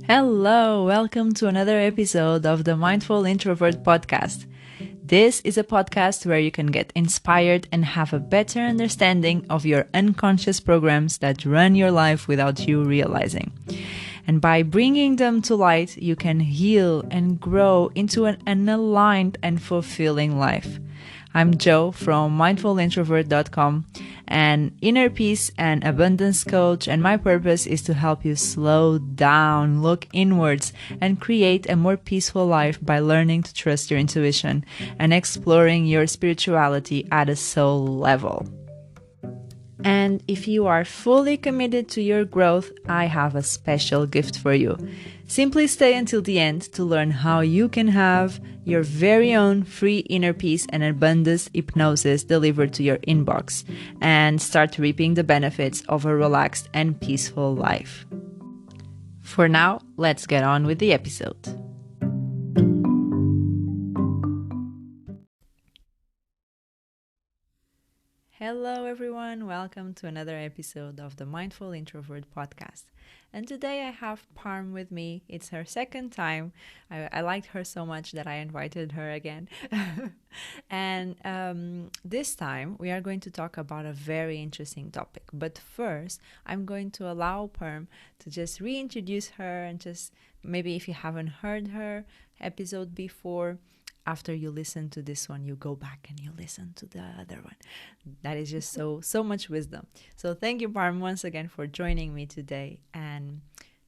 Hello, welcome to another episode of the Mindful Introvert podcast. This is a podcast where you can get inspired and have a better understanding of your unconscious programs that run your life without you realizing. And by bringing them to light, you can heal and grow into an aligned and fulfilling life. I'm Joe from mindfulintrovert.com, an inner peace and abundance coach, and my purpose is to help you slow down, look inwards, and create a more peaceful life by learning to trust your intuition and exploring your spirituality at a soul level. And if you are fully committed to your growth, I have a special gift for you. Simply stay until the end to learn how you can have your very own free inner peace and abundance hypnosis delivered to your inbox and start reaping the benefits of a relaxed and peaceful life. For now, let's get on with the episode. Hello, everyone. Welcome to another episode of the Mindful Introvert podcast. And today I have Parm with me. It's her second time. I liked her so much that I invited her again. And this time we are going to talk about a very interesting topic. But first, I'm going to allow Parm to just reintroduce her and just maybe if you haven't heard her episode before, after you listen to this one, you go back and you listen to the other one. That is just so much wisdom. So thank you, Parm, once again for joining me today and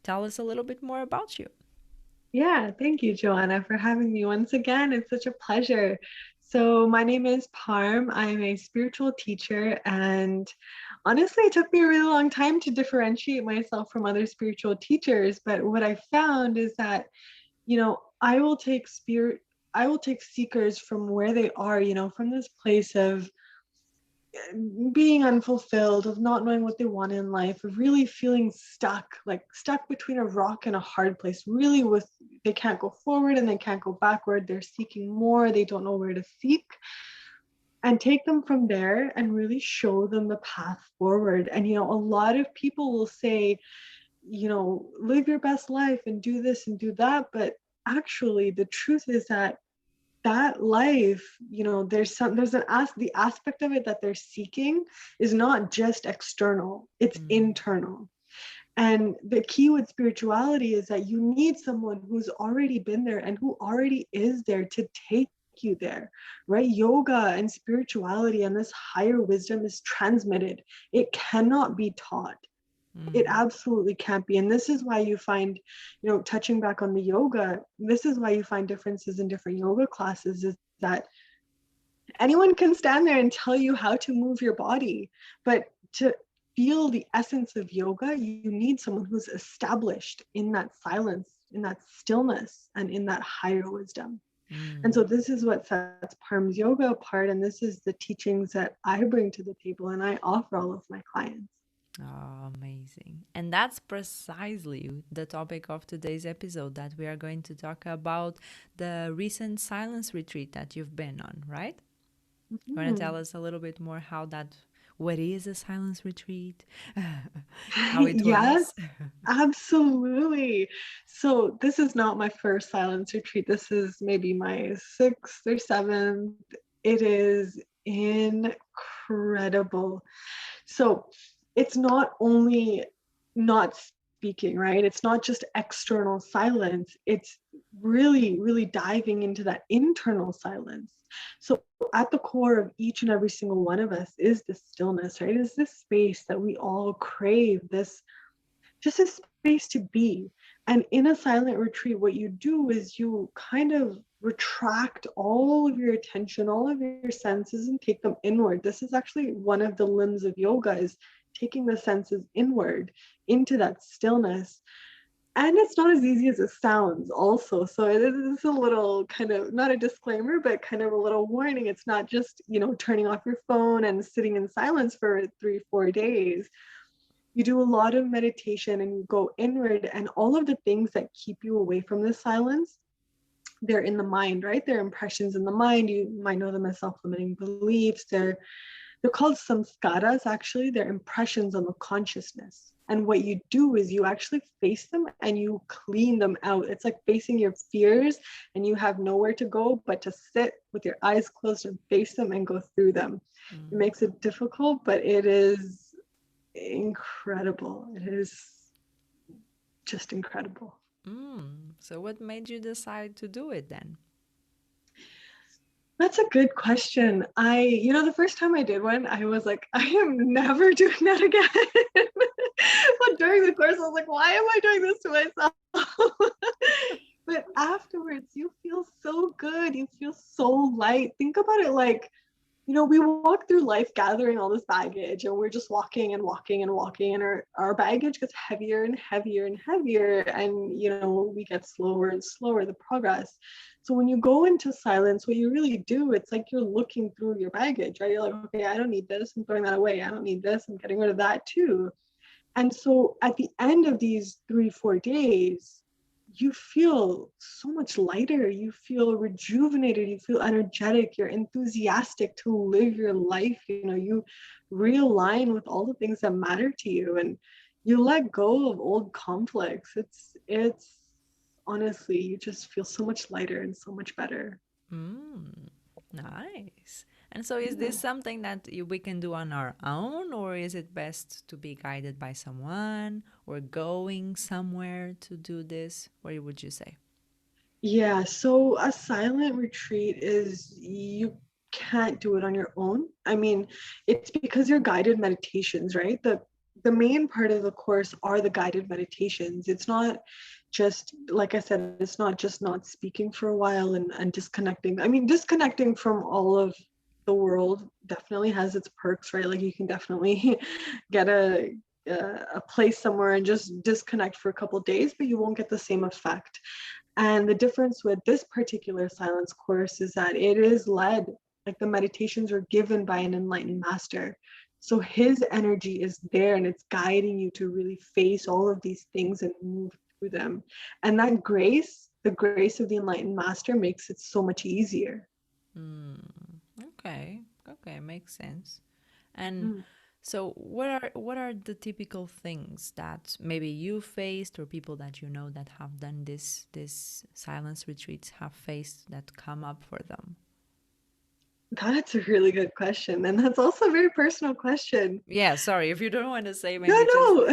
tell us a little bit more about you. Yeah, thank you, Joanna, for having me once again. It's such a pleasure. So, my name is Parm. I'm a spiritual teacher, and honestly, it took me a really long time to differentiate myself from other spiritual teachers. But what I found is that, I will take seekers from where they are, from this place of being unfulfilled, of not knowing what they want in life, of really feeling stuck, like stuck between a rock and a hard place, really with they can't go forward and they can't go backward. They're seeking more, they don't know where to seek. And take them from there and really show them the path forward. And a lot of people will say, live your best life and do this and do that. But actually, the truth is that life, the aspect of it that they're seeking is not just external, it's internal. And the key with spirituality is that you need someone who's already been there and who already is there to take you there, right? Yoga and spirituality and this higher wisdom is transmitted. It cannot be taught. It absolutely can't be. And this is why you find, touching back on the yoga, this is why you find differences in different yoga classes is that anyone can stand there and tell you how to move your body. But to feel the essence of yoga, you need someone who's established in that silence, in that stillness, and in that higher wisdom. And so this is what sets Parm's yoga apart. And this is the teachings that I bring to the table and I offer all of my clients. Oh, amazing. And that's precisely the topic of today's episode that we are going to talk about the recent silence retreat that you've been on, right? You want to tell us a little bit more what is a silence retreat? How it Yes, was? absolutely. So this is not my first silence retreat. This is maybe my sixth or seventh. It is incredible. So it's not only not speaking, right? It's not just external silence. It's really, really diving into that internal silence. So at the core of each and every single one of us is this stillness, right? Is this space that we all crave, this just a space to be. And in a silent retreat, what you do is you kind of retract all of your attention, all of your senses, and take them inward. This is actually one of the limbs of yoga, is taking the senses inward into that stillness. And it's not as easy as it sounds also. So it is a little kind of, not a disclaimer, but kind of a little warning. It's not just, turning off your phone and sitting in silence for 3-4 days. You do a lot of meditation and you go inward, and all of the things that keep you away from the silence, they're in the mind, right? They're impressions in the mind. You might know them as self-limiting beliefs. They're called samskaras, actually. They're impressions on the consciousness. And what you do is you actually face them and you clean them out. It's like facing your fears, and you have nowhere to go but to sit with your eyes closed and face them and go through them. It Mm. makes it difficult, but it is incredible. It is just incredible. So what made you decide to do it then? That's a good question. The first time I did one, I was like, I am never doing that again. But during the course, I was like, why am I doing this to myself? But afterwards, you feel so good. You feel so light. Think about it like, we walk through life gathering all this baggage, and we're just walking and walking and walking, and our baggage gets heavier and heavier and heavier, and we get slower and slower the progress. So when you go into silence, what you really do, it's like you're looking through your baggage, right? You're like, okay, I don't need this, I'm throwing that away. I don't need this, I'm getting rid of that too. And so at the end of these 3-4 days, you feel so much lighter, you feel rejuvenated, you feel energetic, you're enthusiastic to live your life. You realign with all the things that matter to you, and you let go of old conflicts. It's honestly, you just feel so much lighter and so much better. Mm, nice. And so, is Yeah. this something that we can do on our own, or is it best to be guided by someone or going somewhere to do this? What would you say? Yeah, so a silent retreat is, you can't do it on your own. I mean, it's because you're guided meditations, right? The main part of the course are the guided meditations. It's not just, like I said, it's not just not speaking for a while and disconnecting. I mean, disconnecting from all of the world definitely has its perks, right? Like you can definitely get a place somewhere and just disconnect for a couple of days, but you won't get the same effect. And the difference with this particular silence course is that it is led, like the meditations are given by an enlightened master. So his energy is there and it's guiding you to really face all of these things and move through them. And that grace, the grace of the enlightened master, makes it so much easier. Mm, okay, okay, makes sense. And Mm. so, what are the typical things that maybe you faced, or people that you know that have done this silence retreats have faced that come up for them? That's a really good question. And that's also a very personal question. Yeah, sorry if you don't want to say, No, maybe just no,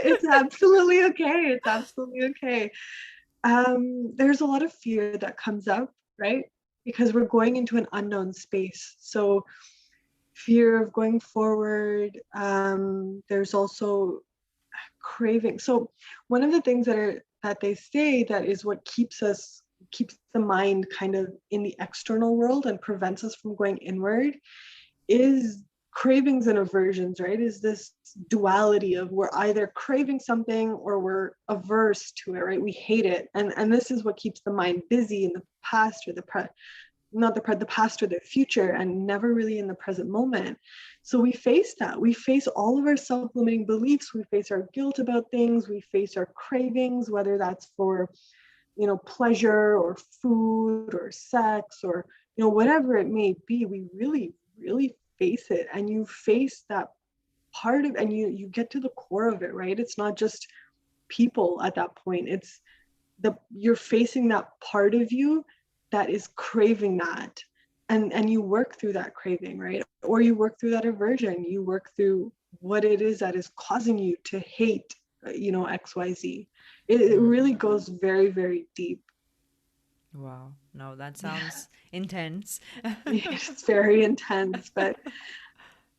it's absolutely okay. It's absolutely okay. There's a lot of fear that comes up, right? Because we're going into an unknown space. So fear of going forward. There's also craving. So one of the things that they say that is what keeps the mind kind of in the external world and prevents us from going inward is cravings and aversions, right? Is this duality of we're either craving something or we're averse to it, right? We hate it. And this is what keeps the mind busy in the past or the past or the future, and never really in the present moment. So we face that. We face all of our self-limiting beliefs. We face our guilt about things. We face our cravings, whether that's for pleasure or food or sex or whatever it may be. We really really face it, and you face that part of, and you get to the core of it, right? It's not just people at that point. It's you're facing that part of you that is craving that, and you work through that craving, right? Or you work through that aversion, you work through what it is that is causing you to hate XYZ. It really mm, goes very very deep. wow. No, that Yeah. sounds intense. It's very intense, but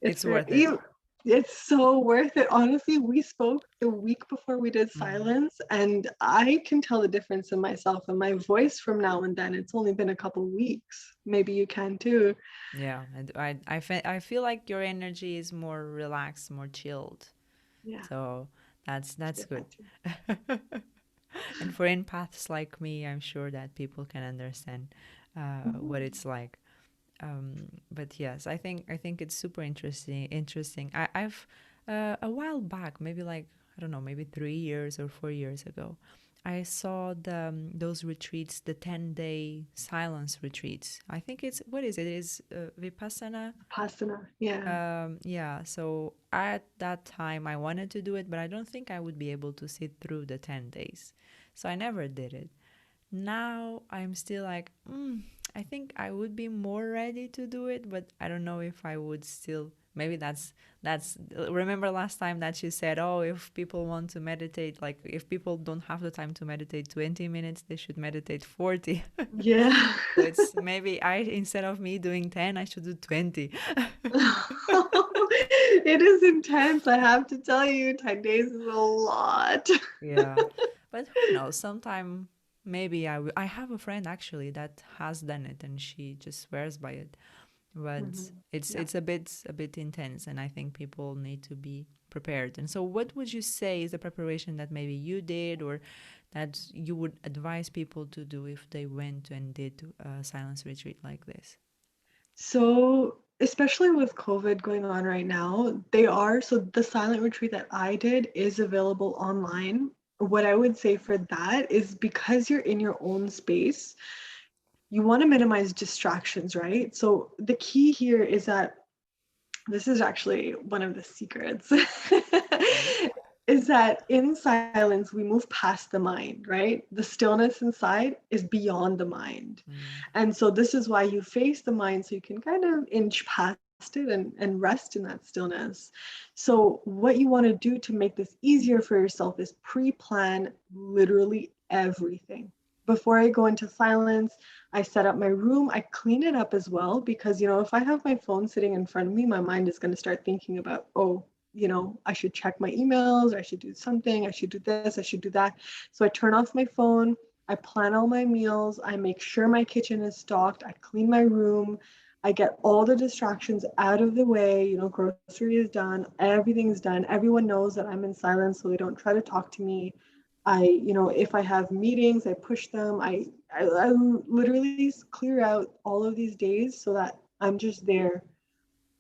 it's It's very worth it. it's so worth it. Honestly, we spoke the week before we did Mm. silence, and I can tell the difference in myself and my voice from now and then. It's only been a couple weeks. Maybe you can too. Yeah, I feel like your energy is more relaxed, more chilled. Yeah, So I that's feel good. that too. And for empaths like me, I'm sure that people can understand what Mhm. it's like. But yes, I think it's super interesting. Interesting. I've a while back, maybe like I don't know, maybe 3 years or 4 years ago, I saw those retreats, the 10-day silence retreats. I think it's, what is it? It is Vipassana. Vipassana. Yeah. Yeah, so at that time I wanted to do it, but I don't think I would be able to sit through the 10 days. So I never did it. Now I'm still like, I think I would be more ready to do it, but I don't know if I would still. Maybe that's. Remember last time that you said, oh, if people want to meditate, like if people don't have the time to meditate 20 minutes, they should meditate 40. Yeah. So it's maybe I, instead of me doing 10, I should do 20. It is intense. I have to tell you, 10 days is a lot. Yeah, but who knows? Sometime maybe I will. I have a friend actually that has done it, and she just swears by it. But it's Yeah. it's a bit intense, and I think people need to be prepared. And so, what would you say is the preparation that maybe you did, or that you would advise people to do if they went and did a silence retreat like this? So, especially with COVID going on right now, so the silent retreat that I did is available online. What I would say for that is because you're in your own space, you want to minimize distractions, right? So the key here is that this is actually one of the secrets Okay. is that in silence we move past the mind, right? The stillness inside is beyond the mind. Mm. And so this is why you face the mind so you can kind of inch past it and rest in that stillness. So what you want to do to make this easier for yourself is pre-plan literally everything. Before I go into silence, I set up my room. I clean it up as well because, if I have my phone sitting in front of me, my mind is going to start thinking about, oh, I should check my emails, or I should do something, I should do this, I should do that. So I turn off my phone, I plan all my meals, I make sure my kitchen is stocked, I clean my room, I get all the distractions out of the way, grocery is done, everything's done. Everyone knows that I'm in silence, so they don't try to talk to me. If I have meetings, I push them. I literally clear out all of these days so that I'm just there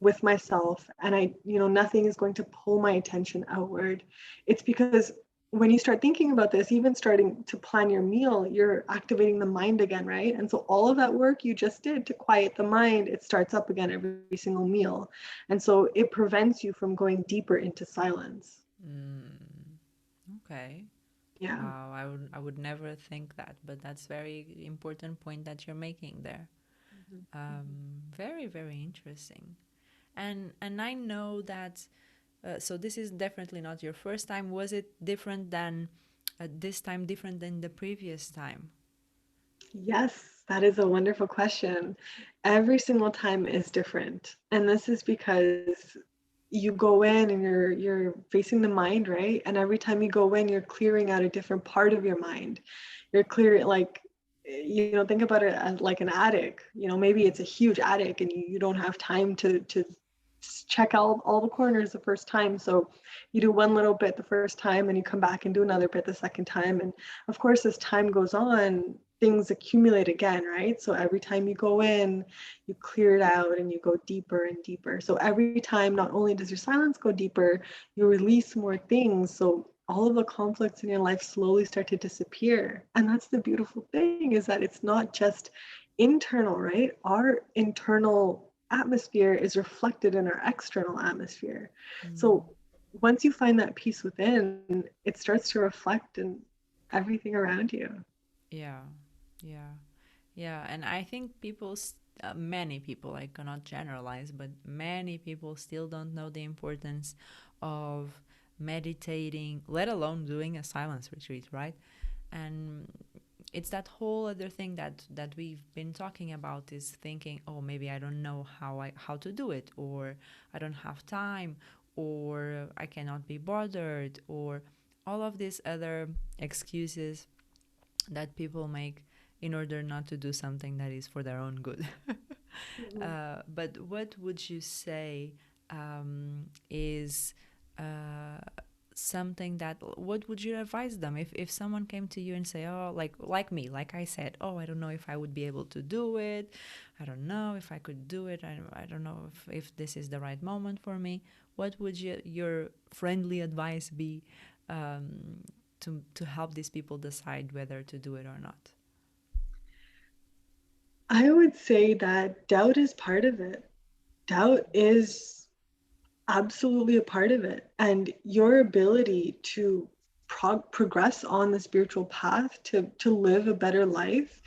with myself, and nothing is going to pull my attention outward. It's because when you start thinking about this, even starting to plan your meal, you're activating the mind again, right? And so all of that work you just did to quiet the mind, it starts up again every single meal. And so it prevents you from going deeper into silence. Mm. Okay. Yeah. Wow, I would never think that, but that's very important point that you're making there. Mhm. Very, very interesting. And I know that. So this is definitely not your first time. Was it different than this time? Different than the previous time? Yes, that is a wonderful question. Every single time is different. And this is because you go in and you're facing the mind, right? And every time you go in, you're clearing out a different part of your mind. You're clearing, like, think about it as like an attic. Maybe it's a huge attic and you don't have time to check out all the corners the first time. So you do one little bit the first time and you come back and do another bit the second time. And of course, as time goes on, things accumulate again, right? So every time you go in, you clear it out and you go deeper and deeper. So every time, not only does your silence go deeper, you release more things. So all of the conflicts in your life slowly start to disappear. And that's the beautiful thing, is that it's not just internal, right? Our internal atmosphere is reflected in our external atmosphere. Mm. So once you find that peace within, it starts to reflect in everything around you. Yeah, yeah, yeah. And I think many people, I cannot generalize, but many people still don't know the importance of meditating, let alone doing a silence retreat, right? And it's that whole other thing that we've been talking about, is thinking, oh, maybe I don't know how to do it, or I don't have time, or I cannot be bothered, or all of these other excuses that people make in order not to do something that is for their own good. Mhm. But what would you say is uh, something that, what would you advise them if someone came to you and say, oh, like me, like I said, oh, I don't know if I would be able to do it, I don't know if I could do it, I don't know if this is the right moment for me. What would your friendly advice be, um, to help these people decide whether to do it or not? I would say that doubt is part of it. Doubt is absolutely a part of it. And your ability to progress on the spiritual path, to live a better life,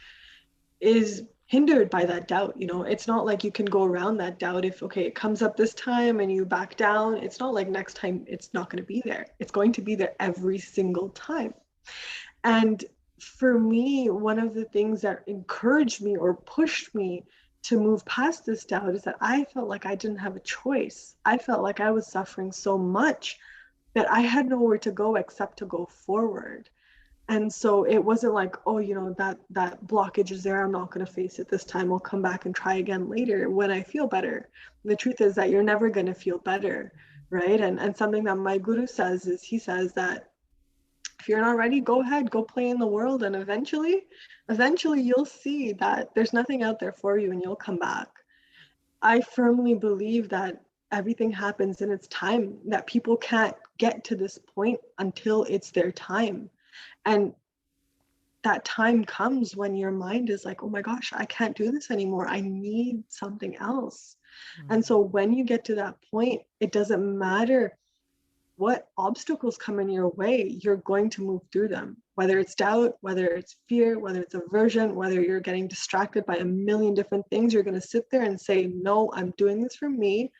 is hindered by that doubt. You know, it's not like you can go around that doubt. If, okay, it comes up this time and you back down, it's not like next time it's not going to be there. It's going to be there every single time. And for me, one of the things that encouraged me or pushed me to move past this doubt is that I felt like I didn't have a choice. I felt like I was suffering so much that I had nowhere to go except to go forward. And so it wasn't like, oh, you know, that blockage is there, I'm not going to face it this time, I'll come back and try again later when I feel better. The truth is that you're never going to feel better, right? And something that my guru says is, he says that if you're not ready, go ahead, go play in the world, and eventually you'll see that there's nothing out there for you and you'll come back. I firmly believe that everything happens in its time, that people can't get to this point until it's their time. And that time comes when your mind is like, oh my gosh, I can't do this anymore, I need something else. And so when you get to that point, it doesn't matter what obstacles come in your way, you're going to move through them. Whether it's doubt, whether it's fear, whether it's aversion, whether you're getting distracted by a million different things, you're going to sit there and say, no, I'm doing this for me,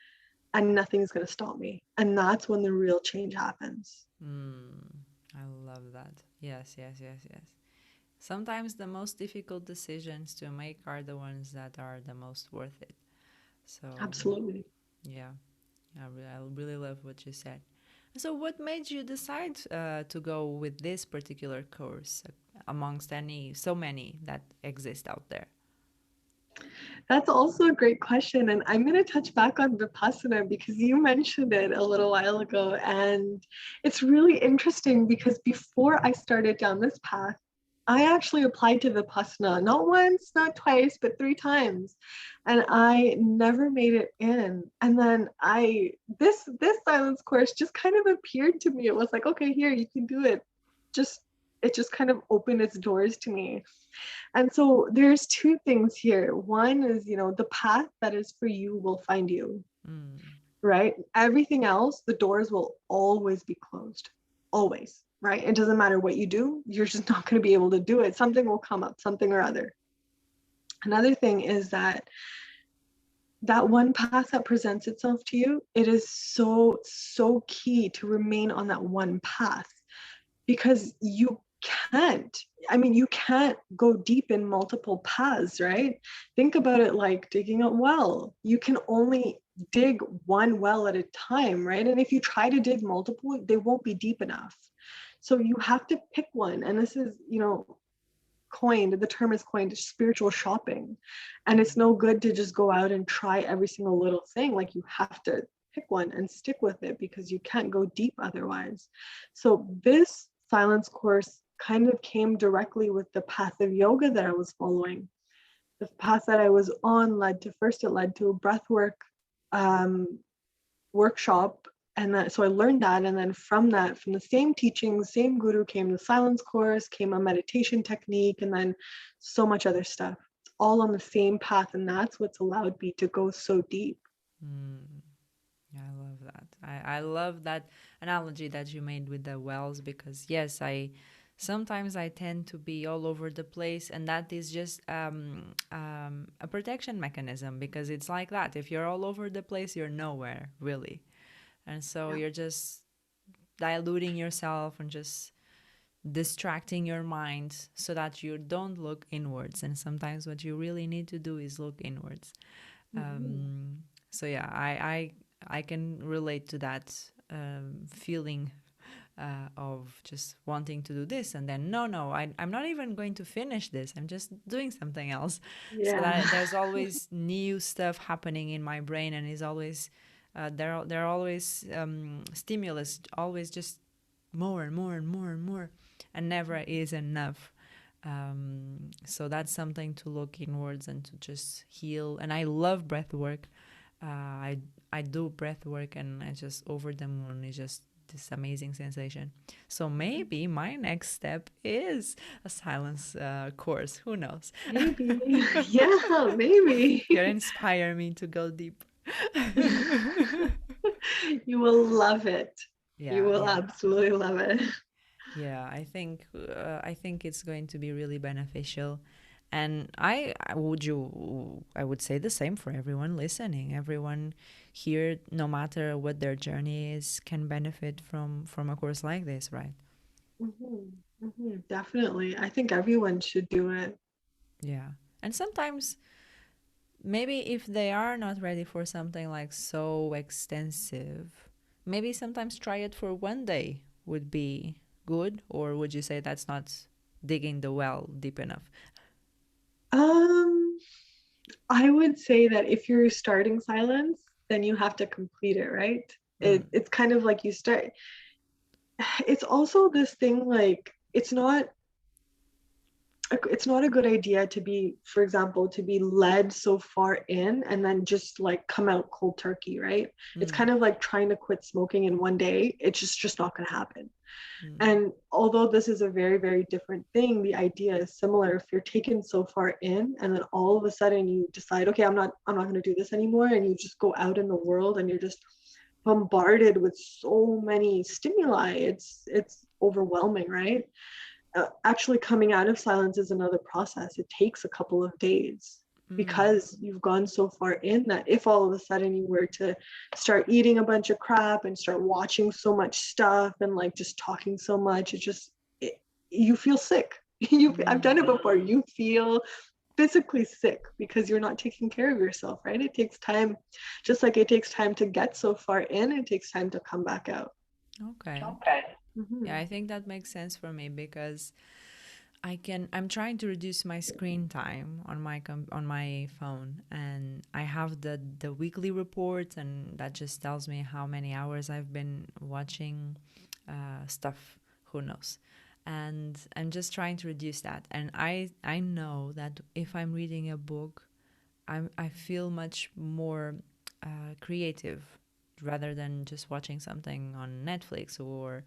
and nothing's going to stop me. And that's when the real change happens. I love that. Yes, yes, yes, yes. Sometimes the most difficult decisions to make are the ones that are the most worth it. So, Absolutely. yeah, I really love what you said. So, what made you decide to go with this particular course amongst so many that exist out there? That's also a great question. And I'm going to touch back on Vipassana because you mentioned it a little while ago. And it's really interesting because before I started down this path, I actually applied to Vipassana, not once, not twice, but 3 times. And I never made it in. And then this silence course just kind of appeared to me. It was like, okay, here, you can do it. Just it just kind of opened its doors to me. And so there's two things here. One is, you know, the path that is for you will find you, right? Everything else, the doors will always be closed, always, right? It doesn't matter what you do, you're just not going to be able to do it. Something will come up, something or other. Another thing is that one path that presents itself to you, it is so key to remain on that one path, because can't you can't go deep in multiple paths, right? Think about it like digging a well. You can only dig one well at a time, right? And if you try to dig multiple, they won't be deep enough. So you have to pick one. And this is, the term is coined, spiritual shopping. And it's no good to just go out and try every single little thing. Like, you have to pick one and stick with it, because you can't go deep otherwise. So this silence course kind of came directly with the path of yoga that I was following. The path that I was on led to a breathwork workshop, and so I learned that. And then from the same teachings, same guru, came the silence course, came a meditation technique, and then so much other stuff. It's all on the same path, and that's what's allowed me to go so deep. I love that. I love that analogy that you made with the wells, because yes, I sometimes I tend to be all over the place, and that is just a protection mechanism, because it's like that. If you're all over the place, you're nowhere really, and so Yeah. you're just diluting yourself and just distracting your mind so that you don't look inwards. And sometimes what you really need to do is look inwards. Mm-hmm. So yeah, I can relate to that feeling of just wanting to do this, and then I'm not even going to finish this, I'm just doing something else. So Yeah. that there's always new stuff happening in my brain, and is always there are always stimulus, always just more and more and more and more, and never is enough. So that's something to look inwards and to just heal. And I love breath work. I do breath work, and I just over the moon. It's just this amazing sensation. So maybe my next step is a silence course. Who knows? Maybe. Yeah, maybe. You inspire me to go deep. You will love it. You Yeah, will yeah. absolutely love it. Yeah, I think it's going to be really beneficial, and I would say the same for everyone listening. Everyone here, no matter what their journey is, can benefit from a course like this, right? Definitely. I think everyone should do it. Yeah, and sometimes maybe if they are not ready for something like so extensive, maybe sometimes try it for one day would be good, or would you say that's not digging the well deep enough? Um, I would say that if you're starting silence, then you have to complete it, right? Mm, It's kind of like you start. It's also this thing like it's not a good idea to be, for example, to be led so far in and then just like come out cold turkey, right? It's mm, kind of like trying to quit smoking in one day. It's just not going to happen. mm, And although this is a very, very different thing, the idea is similar. If you're taken so far in and then all of a sudden you decide, okay, I'm not going to do this anymore, and you just go out in the world and you're just bombarded with so many stimuli, it's overwhelming, right? Actually coming out of silence is another process. It takes a couple of days mm, because you've gone so far in that if all of a sudden you were to start eating a bunch of crap and start watching so much stuff and like just talking so much, you feel sick. I've done mm. it before. You feel physically sick because you're not taking care of yourself, right? It takes time, just like it takes time to get so far in, it takes time to come back out. Okay. Okay. Yeah, Mm-hmm. I think that makes sense for me because I'm trying to reduce my screen time on on my phone, and I have the weekly reports, and that just tells me how many hours I've been watching stuff. Who knows? And I'm just trying to reduce that. And I know that if I'm reading a book, I feel much more creative rather than just watching something on Netflix or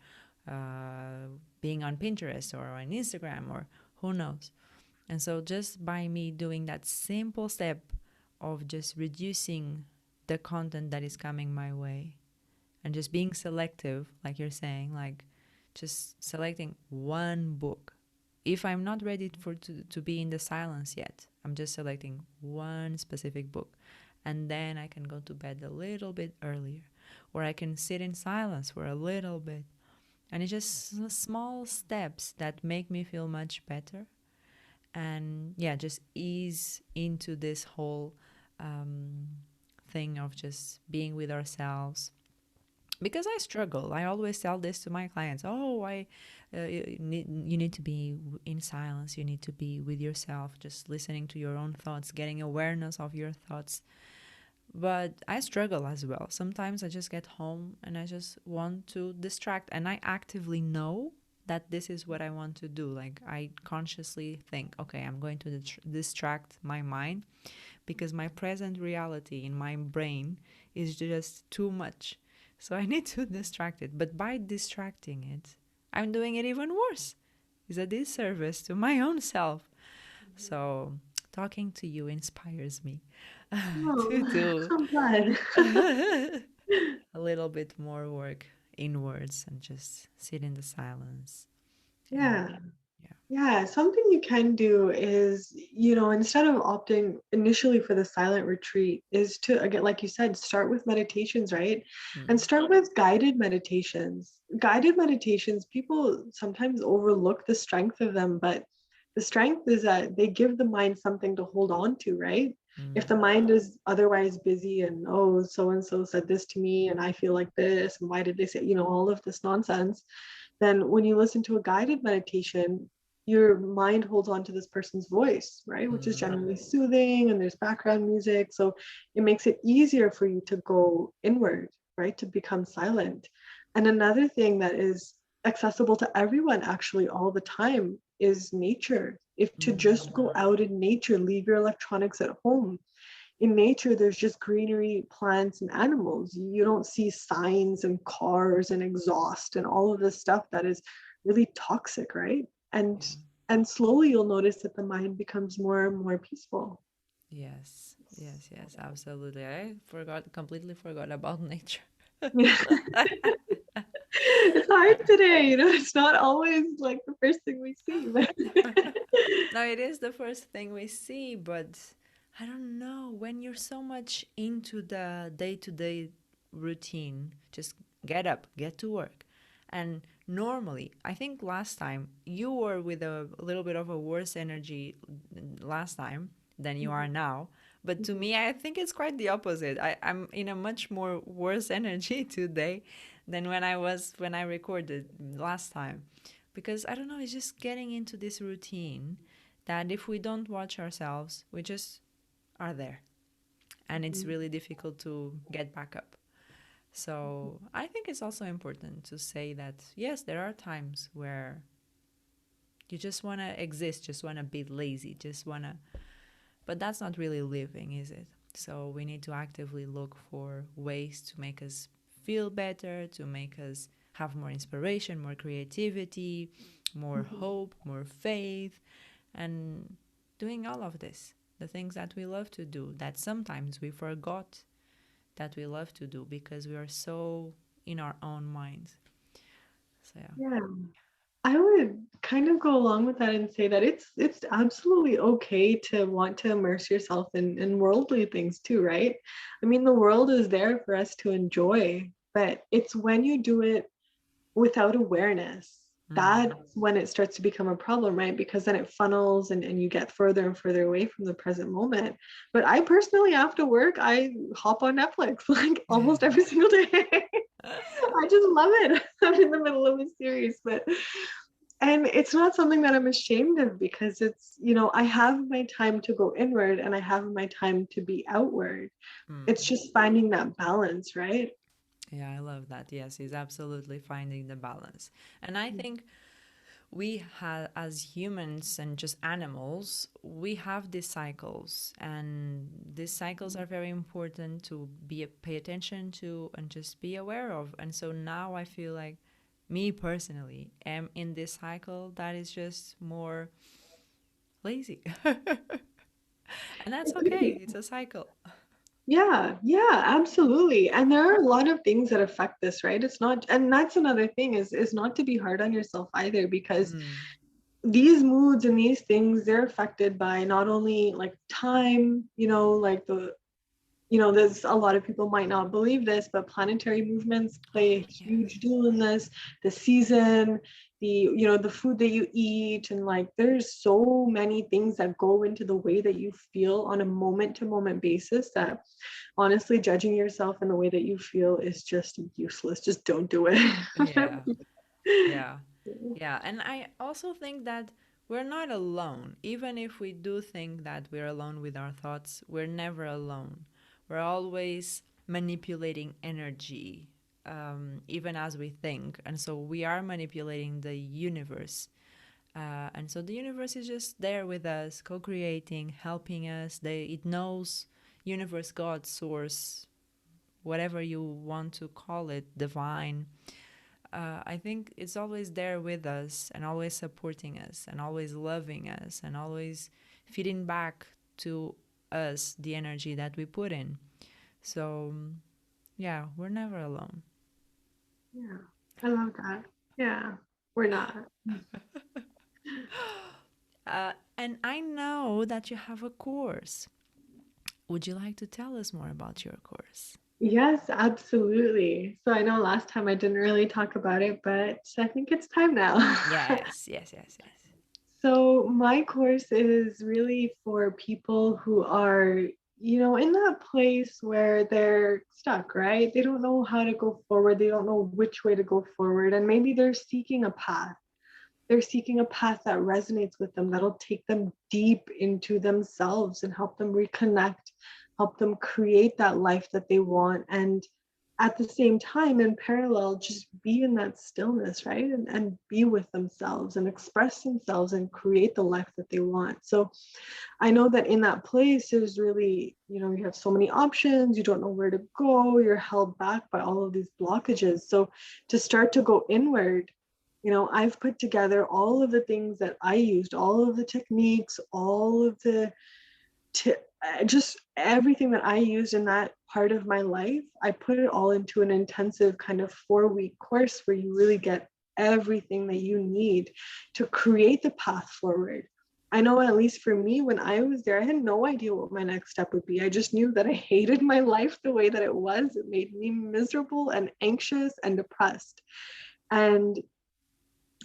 uh, being on Pinterest or on Instagram or who knows. And so just by me doing that simple step of just reducing the content that is coming my way and just being selective, like you're saying, like just selecting one book. If I'm not ready to be in the silence yet, I'm just selecting one specific book. And then I can go to bed a little bit earlier, or I can sit in silence for a little bit. And it's just small steps that make me feel much better. And yeah, just ease into this whole um, thing of just being with ourselves, because I struggle. I always tell this to my clients. Oh, you need to be in silence. You need to be with yourself, just listening to your own thoughts, getting awareness of your thoughts. But I struggle as well. Sometimes I just get home and I just want to distract, and I actively know that this is what I want to do. Like I consciously think, okay, I'm going to distract my mind because my present reality in my brain is just too much. So I need to distract it. But by distracting it, I'm doing it even worse. It's a disservice to my own self. So talking to you inspires me to Oh, do I'm glad. a little bit more work inwards and just sit in the silence. And Yeah. yeah. Yeah, something you can do is, instead of opting initially for the silent retreat, is to, again, like you said, start with meditations, right? And Mm. start with guided meditations. Guided meditations, people sometimes overlook the strength of them, but the strength is that they give the mind something to hold on to, right? If Mm. the mind is otherwise busy and, oh, so and so said this to me, and I feel like this, and why did they say, all of this nonsense, then when you listen to a guided meditation, your mind holds on to this person's voice, right? Which is Mm. generally soothing and there's background music. So it makes it easier for you to go inward, right? To become silent. And another thing that is accessible to everyone actually all the time is nature. If to Mm. just go out in nature, leave your electronics at home, in nature there's just greenery, plants and animals. You don't see signs and cars and exhaust and all of this stuff that is really toxic, right? and Yeah. and slowly you'll notice that the mind becomes more and more peaceful. Yes, yes, yes, absolutely. I forgot, completely forgot about nature. Yeah. It's hard today, it's not always like the first thing we see, but No, it is the first thing we see, but I don't know. When you're so much into the day to day routine, just get up, get to work. And normally, I think last time you were with a little bit of a worse energy last time than you are now. But to me, I think it's quite the opposite. I'm in a much more worse energy today than when I recorded last time. Because I don't know, it's just getting into this routine that if we don't watch ourselves, we just are there. And it's really difficult to get back up. So I think it's also important to say that, yes, there are times where you just want to exist, just want to be lazy, just want to. But that's not really living, is it? So we need to actively look for ways to make us feel better, to make us have more inspiration, more creativity, more hope, more faith, and doing all of this, the things that we love to do, that sometimes we forgot that we love to do because we are so in our own minds. So yeah. yeah, I would kind of go along with that and say that it's absolutely okay to want to immerse yourself in worldly things too, right? I mean, the world is there for us to enjoy, but it's when you do it without awareness, Mm. that's when it starts to become a problem, right? Because then it funnels and you get further and further away from the present moment. But I personally, after work, I hop on Netflix like almost every single day. I just love it. I'm in the middle of a series, but and it's not something that I'm ashamed of because it's, I have my time to go inward and I have my time to be outward. It's Mm. just finding that balance, right? Yeah, I love that. Yes, he's absolutely finding the balance. And I think we have, as humans and just animals, we have these cycles, and these cycles are very important to pay attention to and just be aware of. And so now I feel like me personally am in this cycle that is just more lazy. And that's okay. It's a cycle. Yeah, yeah, absolutely. And there are a lot of things that affect this, right? It's not, and that's another thing is not to be hard on yourself either, because Mm. these moods and these things, they're affected by not only like time, like there's a lot of people might not believe this, but planetary movements play a Yes. huge deal in this. The season, the food that you eat, and like there's so many things that go into the way that you feel on a moment to moment basis that honestly judging yourself in the way that you feel is just useless. Just don't do it. Yeah. Yeah. Yeah. And I also think that we're not alone. Even if we do think that we're alone with our thoughts, we're never alone. We're always manipulating energy, even as we think. And so we are manipulating the universe. And so the universe is just there with us, co creating, helping us. It knows universe, God, source, whatever you want to call it, divine. I think it's always there with us and always supporting us and always loving us and always feeding back to us the energy that we put in. So, yeah, we're never alone. Yeah, I love that. Yeah, we're not. And I know that you have a course. Would you like to tell us more about your course? Yes, absolutely. So I know last time I didn't really talk about it, but I think it's time now. Yes, yes, yes, yes. So my course is really for people who are, in that place where they're stuck, right? They don't know how to go forward. They don't know which way to go forward. And maybe they're seeking a path. They're seeking a path that resonates with them, that'll take them deep into themselves and help them reconnect, help them create that life that they want. And at the same time, in parallel, just be in that stillness, right? And be with themselves and express themselves and create the life that they want. So I know that in that place, there's really, you have so many options, you don't know where to go, you're held back by all of these blockages. So to start to go inward, I've put together all of the things that I used, all of the techniques, all of the just everything that I used in that part of my life. I put it all into an intensive kind of 4-week course where you really get everything that you need to create the path forward. I know, at least for me, when I was there, I had no idea what my next step would be. I just knew that I hated my life the way that it was. It made me miserable and anxious and depressed. And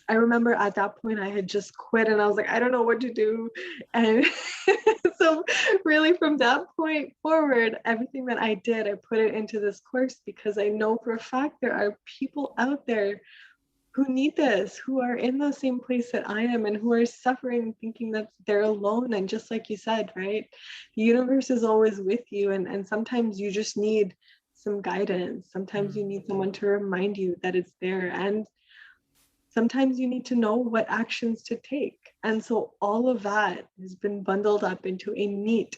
I remember at that point I had just quit and I was like, I don't know what to do. And so really from that point forward, everything that I did, I put it into this course because I know for a fact there are people out there who need this, who are in the same place that I am and who are suffering, thinking that they're alone. And just like you said, right? The universe is always with you. And sometimes you just need some guidance. Sometimes you need someone to remind you that it's there. And sometimes you need to know what actions to take. And so all of that has been bundled up into a neat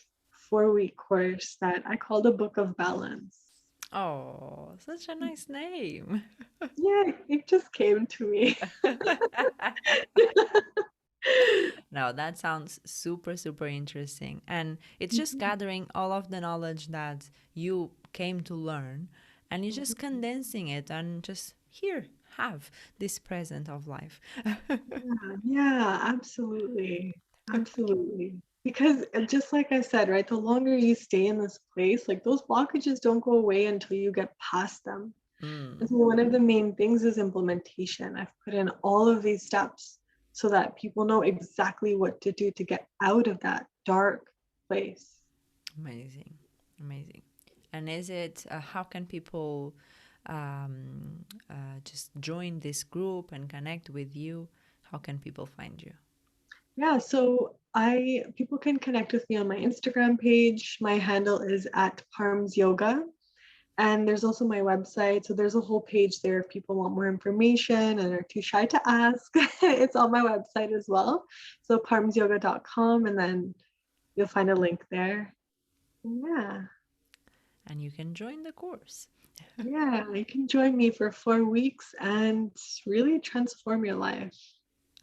4-week course that I call the Book of Balance. Oh, such a nice name. Yeah, it just came to me. No, that sounds super, super interesting. And it's just gathering all of the knowledge that you came to learn and you're just condensing it and just here, have this present of life. Yeah, absolutely. Absolutely. Because just like I said, right, the longer you stay in this place, like those blockages don't go away until you get past them. And so one of the main things is implementation. I've put in all of these steps so that people know exactly what to do to get out of that dark place. Amazing. Amazing. And is it, how can people just join this group and connect with you? How can people find you? Yeah, so people can connect with me on my Instagram page. My handle is at Parm's Yoga. And there's also my website. So there's a whole page there if people want more information and are too shy to ask. It's on my website as well. So parmsyoga.com, and then you'll find a link there. Yeah. And you can join the course. Yeah, you can join me for 4 weeks and really transform your life.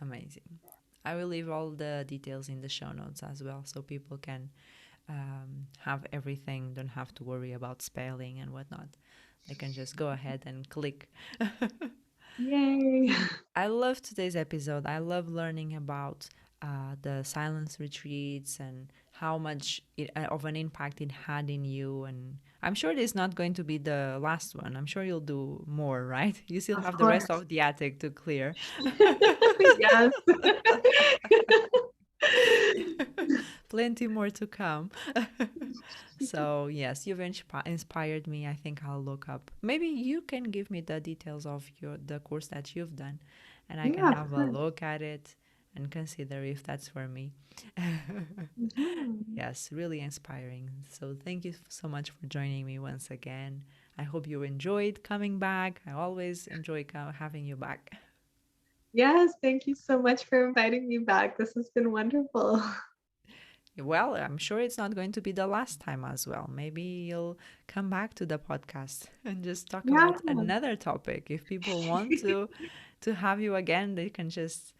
Amazing. I will leave all the details in the show notes as well so people can have everything, don't have to worry about spelling and whatnot. They can just go ahead and click. Yay. I love today's episode. I love learning about the silence retreats and how much of an impact it had in you. And I'm sure it's not going to be the last one. I'm sure you'll do more, right? You still Of have the course. rest of the attic to clear. Yes. Plenty more to come. So, yes, you've inspired me. I think I'll look up. Maybe you can give me the details of the course that you've done, and I can Yeah, have of a course. look at it and consider if that's for me. Mhm. Yes, really inspiring. So, thank you so much for joining me once again. I hope you enjoyed coming back. I always enjoy having you back. Yes, thank you so much for inviting me back. This has been wonderful. Well, I'm sure it's not going to be the last time as well. Maybe you'll come back to the podcast and just talk Yeah. about another topic. If people want to have you again, they can just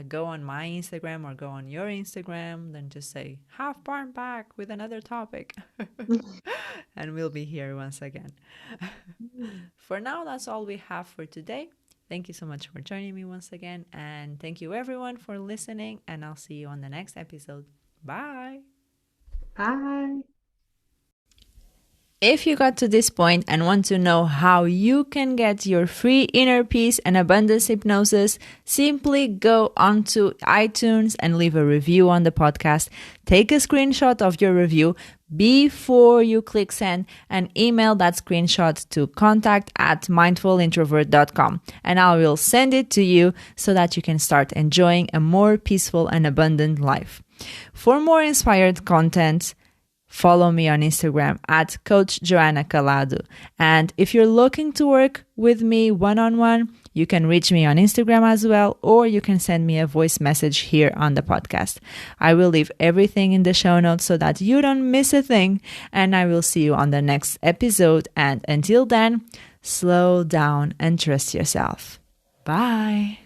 go on my Instagram or go on your Instagram, then just say, have Parm back with another topic. And we'll be here once again. For now, that's all we have for today. Thank you so much for joining me once again. And thank you everyone for listening. And I'll see you on the next episode. Bye. Bye. If you got to this point and want to know how you can get your free inner peace and abundance hypnosis, simply go onto iTunes and leave a review on the podcast. Take a screenshot of your review before you click send and email that screenshot to contact@mindfulintrovert.com, and I will send it to you so that you can start enjoying a more peaceful and abundant life. For more inspired content, follow me on Instagram at Coach Joanna Calado. And if you're looking to work with me one-on-one, you can reach me on Instagram as well, or you can send me a voice message here on the podcast. I will leave everything in the show notes so that you don't miss a thing, and I will see you on the next episode. And until then, slow down and trust yourself. Bye.